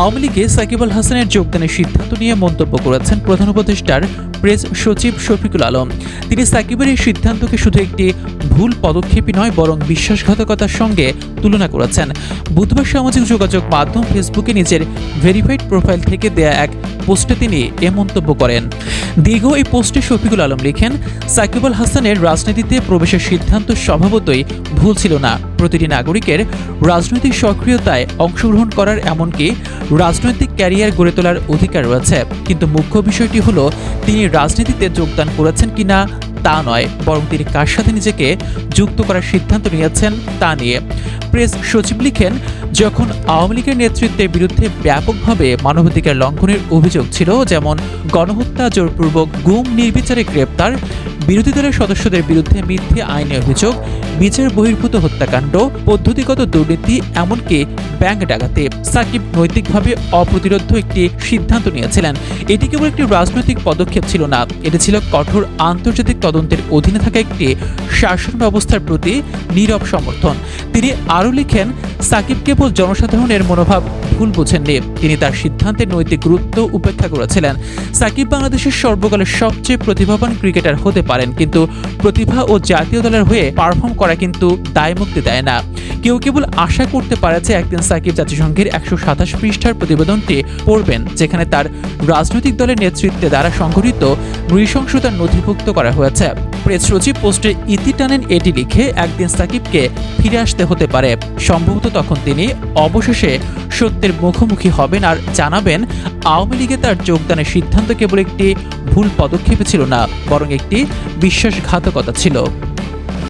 আওয়ামী লীগে সাকিব আল হাসানের যোগদানের সিদ্ধান্ত নিয়ে মন্তব্য করেছেন প্রধান উপদেষ্টার প্রেস সচিব শফিকুল আলম। তিনি সাকিবের এই সিদ্ধান্তকে শুধু একটি ভুল পদক্ষেপই নয় বরং বিশ্বাসঘাতকতার সঙ্গে তুলনা করেছেন। বুধবার সামাজিক যোগাযোগ মাধ্যম ফেসবুকে নিজের ভেরিফাইড প্রোফাইল থেকে দেয়া এক পোস্টে তিনি এ মন্তব্য করেন। দীর্ঘ এই পোস্টে শফিকুল আলম লিখেন, সাকিব আল হাসানের রাজনীতিতে প্রবেশের সিদ্ধান্ত স্বভাবতই ভুল ছিল না। প্রতিটি নাগরিকের রাজনৈতিক সক্রিয়তায় অংশগ্রহণ করার এমনকি রাজনৈতিক ক্যারিয়ার গড়ে তোলার অধিকার রয়েছে, কিন্তু মুখ্য বিষয়টি হলো তিনি রাজনীতিতে যোগদান করেছেন কিনা তা নয়, বরং তিনি কার সাথে নিজেকে যুক্ত করার সিদ্ধান্ত নিয়েছেন তা নিয়ে। প্রেস সচিব লিখেন, যখন আওয়ামী লীগের নেতৃত্বের বিরুদ্ধে ব্যাপকভাবে মানবাধিকার লঙ্ঘনের অভিযোগ ছিল, যেমন গণহত্যা, জোরপূর্বক গুম, নির্বিচারে গ্রেপ্তার, বিরোধী দলের সদস্যদের বিরুদ্ধে মিথ্যে আইনি অভিযোগ, বিচার বহির্ভূত হত্যাকাণ্ড, পদ্ধতিগত দুর্নীতি, এমনকি ব্যাংক ডাকাতি, সাকিব নৈতিকভাবে অপ্রতিরোধ একটি সিদ্ধান্ত নিয়েছিলেন। এটি কেবল একটি রাজনৈতিক পদক্ষেপ ছিল না, এটি ছিল কঠোর আন্তর্জাতিক তদন্তের অধীনে থাকা একটি শাসন ব্যবস্থার প্রতি নীরব সমর্থন। তিনি আরও লিখেন, সাকিব কেবল জনসাধারণের মনোভাব ভুল বোঝেননি, তিনি তার সিদ্ধান্তের নৈতিক গুরুত্ব উপেক্ষা করেছিলেন। সাকিব বাংলাদেশের সর্বকালের সবচেয়ে প্রতিভাবান ক্রিকেটার হতে পারেন, কিন্তু প্রতিভা ও জাতীয় দলের হয়ে পারফর্ম করা কিন্তু দায়মুক্তি দেয় না। কেউ কেবল আশা করতে পারে যে একদিন সাকিব জাতিসংঘের 127 পৃষ্ঠার প্রতিবেদনটি পড়বেন, যেখানে তার রাজনৈতিক দলের নেতৃত্বে দ্বারা সংঘটিত নৃশংসতা নথিভুক্ত করা হয়েছে। প্রেস সচিব পোস্টে ইতি টানেন এটি লিখে, একদিন সাকিবকে ফিরে আসতে হতে পারে। সম্ভবত তখন তিনি অবশেষে সত্যের মুখোমুখি হবেন আর জানাবেন, আওয়ামী লীগে তার যোগদানের সিদ্ধান্ত কেবল একটি ভুল পদক্ষেপ ছিল না, বরং একটি বিশ্বাসঘাতকতা ছিল।